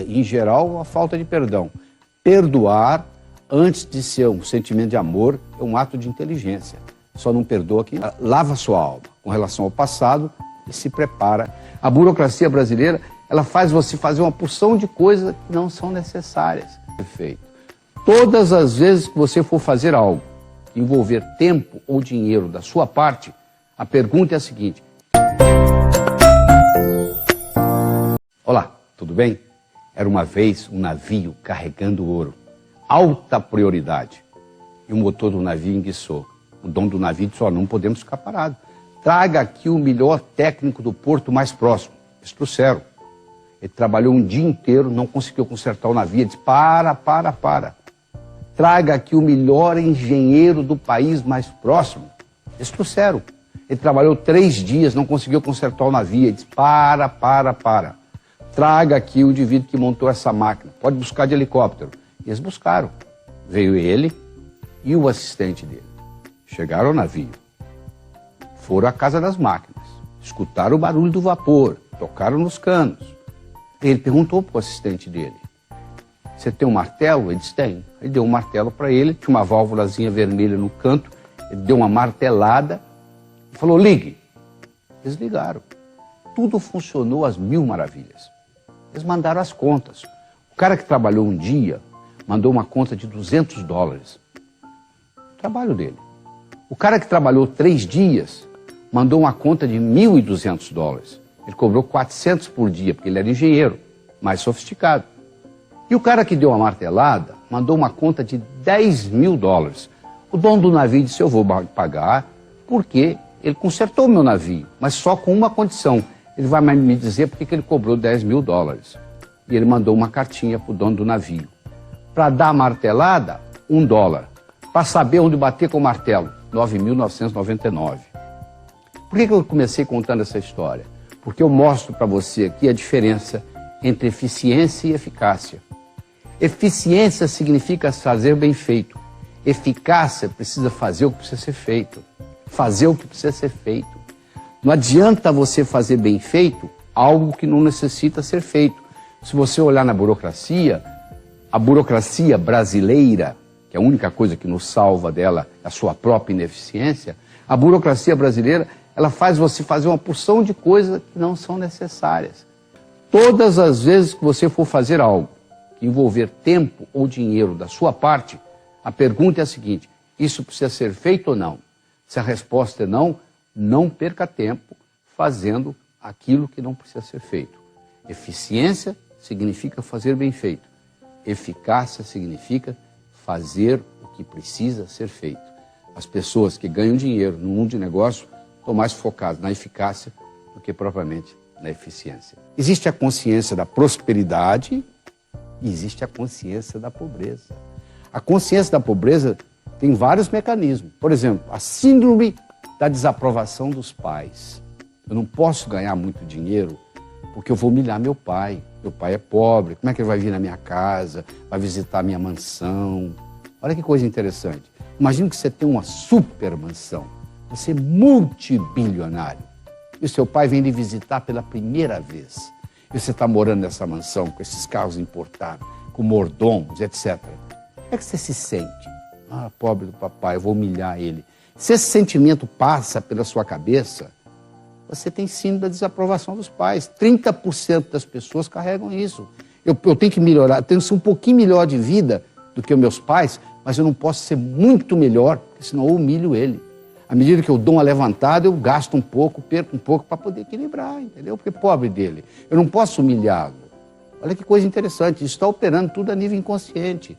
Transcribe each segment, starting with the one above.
Em geral, a falta de perdão. Perdoar, antes de ser um sentimento de amor, é um ato de inteligência. Só não perdoa quem lava sua alma com relação ao passado e se prepara. A burocracia brasileira, ela faz você fazer uma porção de coisas que não são necessárias. Perfeito. Todas as vezes que você for fazer algo, envolver tempo ou dinheiro da sua parte, a pergunta é a seguinte: olá, tudo bem? Era uma vez um navio carregando ouro, alta prioridade, e o motor do navio enguiçou. O dono do navio disse: não podemos ficar parados. Traga aqui o melhor técnico do porto mais próximo. Eles trouxeram. Ele trabalhou um dia inteiro, não conseguiu consertar o navio. Ele disse: para. Traga aqui o melhor engenheiro do país mais próximo. Eles trouxeram. Ele trabalhou 3 dias, não conseguiu consertar o navio. Ele disse: para. Traga aqui o indivíduo que montou essa máquina. Pode buscar de helicóptero. E eles buscaram. Veio ele e o assistente dele. Chegaram ao navio. Foram à casa das máquinas. Escutaram o barulho do vapor. Tocaram nos canos. Ele perguntou para o assistente dele: você tem um martelo? Ele disse: tem. Ele deu um martelo para ele, tinha uma válvulazinha vermelha no canto, ele deu uma martelada e falou: ligue. Eles ligaram. Tudo funcionou às mil maravilhas. Eles mandaram as contas. O cara que trabalhou um dia mandou uma conta de $200. O trabalho dele. O cara que trabalhou 3 dias mandou uma conta de $1.200. Ele cobrou 400 por dia, porque ele era engenheiro, mais sofisticado. E o cara que deu a martelada mandou uma conta de $10.000. O dono do navio disse: eu vou pagar porque ele consertou o meu navio, mas só com uma condição: ele vai me dizer por que ele cobrou $10.000. E ele mandou uma cartinha para o dono do navio. Para dar a martelada, $1. Para saber onde bater com o martelo, 9.999. Por que eu comecei contando essa história? Porque eu mostro para você aqui a diferença entre eficiência e eficácia. Eficiência significa fazer bem feito. Eficácia precisa fazer o que precisa ser feito. Fazer o que precisa ser feito. Não adianta você fazer bem feito algo que não necessita ser feito. Se você olhar na burocracia, a burocracia brasileira, que é a única coisa que nos salva dela é a sua própria ineficiência, a burocracia brasileira, ela faz você fazer uma porção de coisas que não são necessárias. Todas as vezes que você for fazer algo que envolver tempo ou dinheiro da sua parte, a pergunta é a seguinte: isso precisa ser feito ou não? Se a resposta é não, não perca tempo fazendo aquilo que não precisa ser feito. Eficiência significa fazer bem feito. Eficácia significa fazer o que precisa ser feito. As pessoas que ganham dinheiro no mundo de negócio estão mais focadas na eficácia do que propriamente na eficiência. Existe a consciência da prosperidade e existe a consciência da pobreza. A consciência da pobreza tem vários mecanismos. Por exemplo, a síndrome da desaprovação dos pais. Eu não posso ganhar muito dinheiro porque eu vou humilhar meu pai. Meu pai é pobre, como é que ele vai vir na minha casa, vai visitar a minha mansão? Olha que coisa interessante. Imagina que você tem uma super mansão, você é multibilionário, e o seu pai vem lhe visitar pela primeira vez. E você está morando nessa mansão com esses carros importados, com mordomos, etc. Como é que você se sente? Ah, pobre do papai, eu vou humilhar ele. Se esse sentimento passa pela sua cabeça, você tem síndrome da desaprovação dos pais. 30% das pessoas carregam isso. Eu tenho que melhorar, eu tenho que ser um pouquinho melhor de vida do que os meus pais, mas eu não posso ser muito melhor, porque senão eu humilho ele. À medida que eu dou uma levantada, eu gasto um pouco, perco um pouco para poder equilibrar, entendeu? Porque pobre dele, eu não posso humilhá-lo. Olha que coisa interessante, isso está operando tudo a nível inconsciente.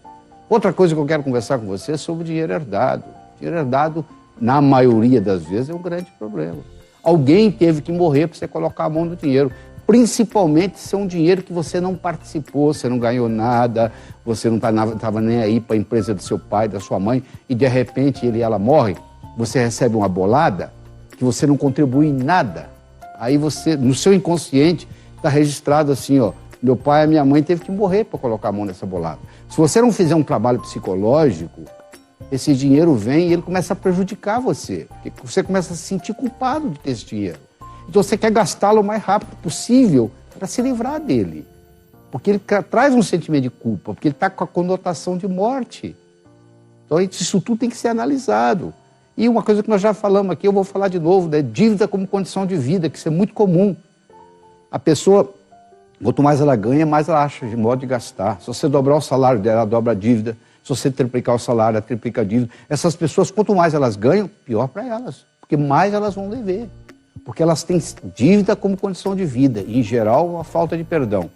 Outra coisa que eu quero conversar com você é sobre o dinheiro herdado. O dinheiro herdado, na maioria das vezes, é um grande problema. Alguém teve que morrer para você colocar a mão no dinheiro. Principalmente se é um dinheiro que você não participou, você não ganhou nada, você não estava nem aí para a empresa do seu pai, da sua mãe, e de repente ela morre, você recebe uma bolada que você não contribui em nada. Aí você, no seu inconsciente, está registrado assim, ó: meu pai e minha mãe teve que morrer para colocar a mão nessa bolada. Se você não fizer um trabalho psicológico, esse dinheiro vem e ele começa a prejudicar você. Porque você começa a se sentir culpado de ter esse dinheiro. Então você quer gastá-lo o mais rápido possível para se livrar dele. porque ele traz um sentimento de culpa, porque ele está com a conotação de morte. Então isso tudo tem que ser analisado. E uma coisa que nós já falamos aqui, eu vou falar de novo, né? Dívida como condição de vida, que isso é muito comum. A pessoa, quanto mais ela ganha, mais ela acha de modo de gastar. Se você dobrar o salário dela, ela dobra a dívida. Se você triplicar o salário, ela triplica a dívida. Essas pessoas, quanto mais elas ganham, pior para elas, porque mais elas vão dever. Porque elas têm dívida como condição de vida, e, em geral, a falta de perdão.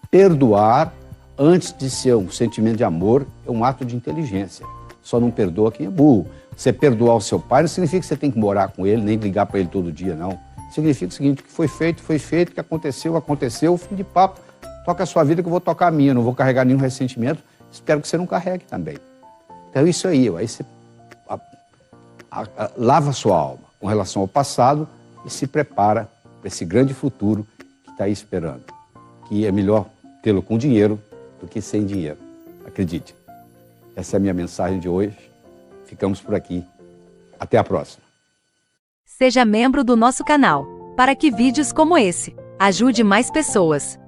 Perdoar, antes de ser um sentimento de amor, é um ato de inteligência. Só não perdoa quem é burro. Você perdoar o seu pai não significa que você tem que morar com ele, nem ligar para ele todo dia, não. Significa o seguinte, o que foi feito, o que aconteceu, aconteceu, fim de papo. Toca a sua vida que eu vou tocar a minha, não vou carregar nenhum ressentimento. Espero que você não carregue também. Então é isso aí, aí você lava a sua alma com relação ao passado e se prepara para esse grande futuro que está aí esperando. Que é melhor tê-lo com dinheiro do que sem dinheiro. Acredite. Essa é a minha mensagem de hoje. Ficamos por aqui. Até a próxima. Seja membro do nosso canal, para que vídeos como esse ajude mais pessoas.